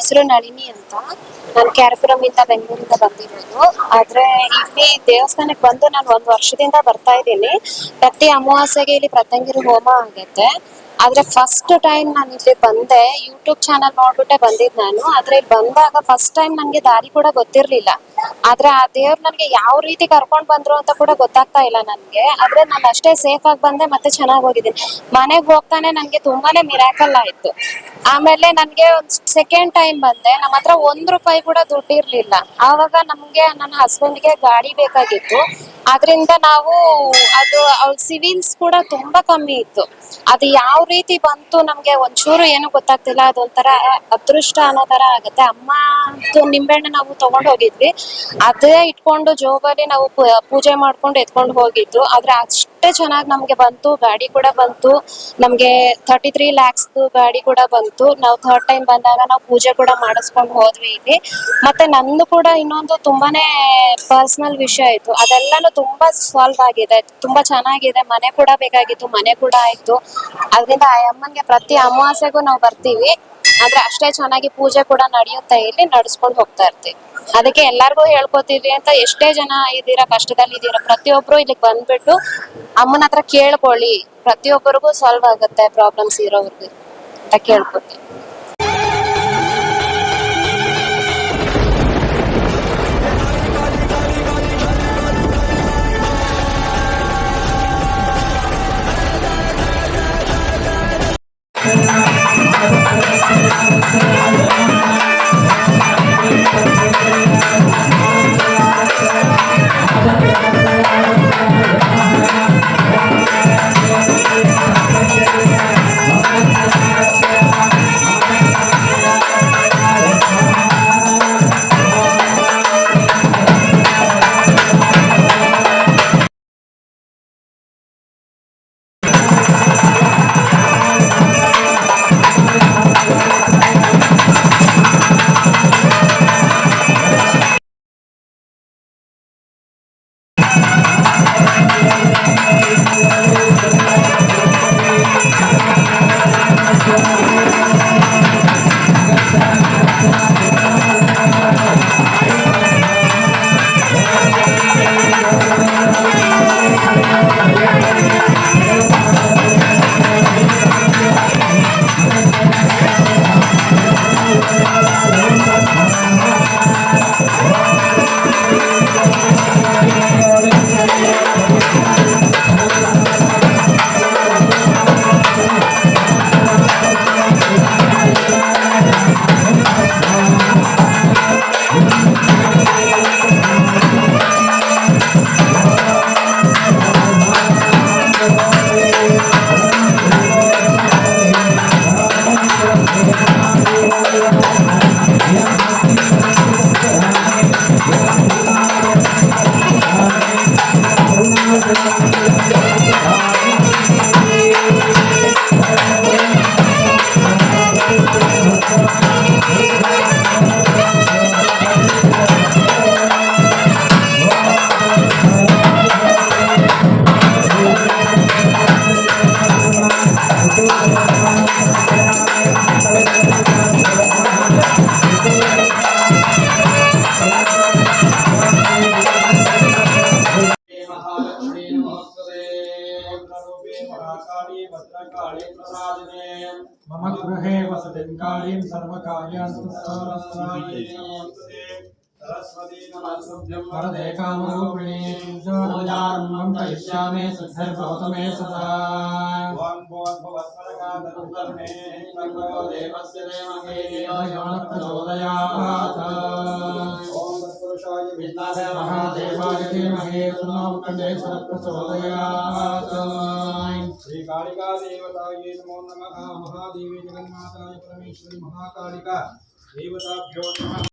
ಹೆಸರು ನಳಿನಿ ಅಂತ. ನಾನು ಕ್ಯಾರಪುರಂ ಇಂದ ಬೆಂಗಳೂರಿಂದ ಬಂದಿರೋದು. ಆದ್ರೆ ಇಲ್ಲಿ ದೇವಸ್ಥಾನಕ್ಕೆ ಬಂದು ನಾನು 1 ವರ್ಷದಿಂದ ಬರ್ತಾ ಇದ್ದೀನಿ. ಪ್ರತಿ ಅಮಾವಾಸ್ಯೆಗೆ ಇಲ್ಲಿ ಪ್ರತ್ಯಂಗಿರಿ ಹೋಮ ಆಗತ್ತೆ. ಆದ್ರೆ ಫಸ್ಟ್ ಟೈಮ್ ನಾನು ಇಲ್ಲಿ ಬಂದೆ, ಯೂಟ್ಯೂಬ್ ಚಾನಲ್ ನೋಡ್ಬಿಟ್ಟೆ ಬಂದಿದ್ ನಾನು. ಆದ್ರೆ ಇಲ್ಲಿ ಬಂದಾಗ ಫಸ್ಟ್ ಟೈಮ್ ನನ್ಗೆ ದಾರಿ ಕೂಡ ಗೊತ್ತಿರ್ಲಿಲ್ಲ. ಆದ್ರೆ ಆ ದೇವ್ರು ನನ್ಗೆ ಯಾವ ರೀತಿ ಕರ್ಕೊಂಡ್ ಬಂದ್ರು ಅಂತ ಕೂಡ ಗೊತ್ತಾಗ್ತಾ ಇಲ್ಲ ನನ್ಗೆ. ಆದ್ರೆ ನಾನು ಅಷ್ಟೇ ಸೇಫ್ ಆಗಿ ಬಂದೆ, ಮತ್ತೆ ಚೆನ್ನಾಗಿ ಹೋಗಿದ್ದೀನಿ. ಮನೆಗ್ ಹೋಗ್ತಾನೆ ನನ್ಗೆ ತುಂಬಾನೇ ಮಿರಾಕಲ್ ಆಯ್ತು. ಆಮೇಲೆ ನನ್ಗೆ ಒಂದ್ ಸೆಕೆಂಡ್ ಟೈಮ್ ಬಂದೆ, ನಮ್ಮ ಹತ್ರ ₹1 ಕೂಡ ದುಡ್ಡು ಇರ್ಲಿಲ್ಲ. ಆವಾಗ ನಮ್ಗೆ ನನ್ನ ಹಸ್ಬೆಂಡ್ಗೆ ಗಾಡಿ ಬೇಕಾಗಿತ್ತು. ಅದ್ರಿಂದ ನಾವು ಅದು ಅವ್ರ ಸಿವಿಲ್ಸ್ ಕೂಡ ತುಂಬಾ ಕಮ್ಮಿ ಇತ್ತು. ಅದು ಯಾವ ರೀತಿ ಬಂತು ನಮ್ಗೆ ಒಂಚೂರು ಏನು ಗೊತ್ತಾಗ್ತಿಲ್ಲ. ಅದೊಂಥರ ಅದೃಷ್ಟ ಅನ್ನೋ ತರ ಆಗತ್ತೆ. ಅಮ್ಮದು ನಿಂಬೆಹಣ್ಣು ನಾವು ತಗೊಂಡ್ ಹೋಗಿದ್ವಿ, ಅದೇ ಇಟ್ಕೊಂಡು ಜೋಬಲ್ಲಿ ನಾವು ಪೂಜೆ ಮಾಡ್ಕೊಂಡು ಎತ್ಕೊಂಡು ಹೋಗಿದ್ದು. ಆದ್ರೆ ಅಷ್ಟೇ ಚೆನ್ನಾಗಿ ನಮ್ಗೆ ಬಂತು, ಗಾಡಿ ಕೂಡ ಬಂತು. ನಮ್ಗೆ 33 lakhs ಗಾಡಿ ಕೂಡ ಬಂತು. ನಾವು ಥರ್ಡ್ ಟೈಮ್ ಬಂದಾಗ ನಾವು ಪೂಜೆ ಕೂಡ ಮಾಡಿಸ್ಕೊಂಡು ಹೋದ್ವಿ ಇಲ್ಲಿ. ಮತ್ತೆ ನಂದು ಕೂಡ ಇನ್ನೊಂದು ತುಂಬಾನೇ ಪರ್ಸನಲ್ ವಿಷಯ ಇತ್ತು, ಅದೆಲ್ಲಾನು ತುಂಬಾ ಸಾಲ್ವ್ ಆಗಿದೆ, ತುಂಬಾ ಚೆನ್ನಾಗಿದೆ. ಮನೆ ಕೂಡ ಬೇಕಾಗಿತ್ತು, ಮನೆ ಕೂಡ ಆಯ್ತು. ಅದರಿಂದ ಆ ಅಮ್ಮನ್ಗೆ ಪ್ರತಿ ಅಮಾವಾಸ್ಯೆಗೂ ನಾವು ಬರ್ತೀವಿ. ಆದ್ರೆ ಅಷ್ಟೇ ಚೆನ್ನಾಗಿ ಪೂಜೆ ಕೂಡ ನಡೆಯುತ್ತೆ, ಇಲ್ಲಿ ನಡ್ಸ್ಕೊಂಡು ಹೋಗ್ತಾ ಇರ್ತೀವಿ. ಅದಕ್ಕೆ ಎಲ್ಲಾರ್ಗು ಹೇಳ್ಕೊತೀವಿ ಅಂತ, ಎಷ್ಟೇ ಜನ ಇದೀರಾ, ಕಷ್ಟದಲ್ಲಿ ಇದೀರಾ, ಪ್ರತಿಯೊಬ್ರು ಇಲ್ಲಿಗೆ ಬಂದ್ಬಿಟ್ಟು ಅಮ್ಮನ ಹತ್ರ ಕೇಳ್ಕೊಳ್ಳಿ. ಪ್ರತಿಯೊಬ್ಬರಿಗೂ ಸಾಲ್ವ್ ಆಗುತ್ತೆ ಪ್ರಾಬ್ಲಮ್ಸ್ ಇರೋರ್ಗೆ ಅಂತ ಕೇಳ್ಕೊತೀನಿ. मम गृहे वसतिं कालीं सर्वकार्यान् वरदे कामरूपिणी पूजारम्भं करिष्यामि सिद्धिर्भवतु मे सदा। ॐ भूर्भुवस्सुरकान्तरुतर्णे भगवतो देवस्य धीमहि धियो न प्रचोदयात्। ॐ तत्पुरुषाय विद्महे महादेवाय धीमहि तन्नो कण्डेश्वरः प्रचोदयात्। श्री कालिका देवतायै नमो नमः। महादेवी जगन्माताय परमेश्वरी महाकालिका देवताभ्यो नमः।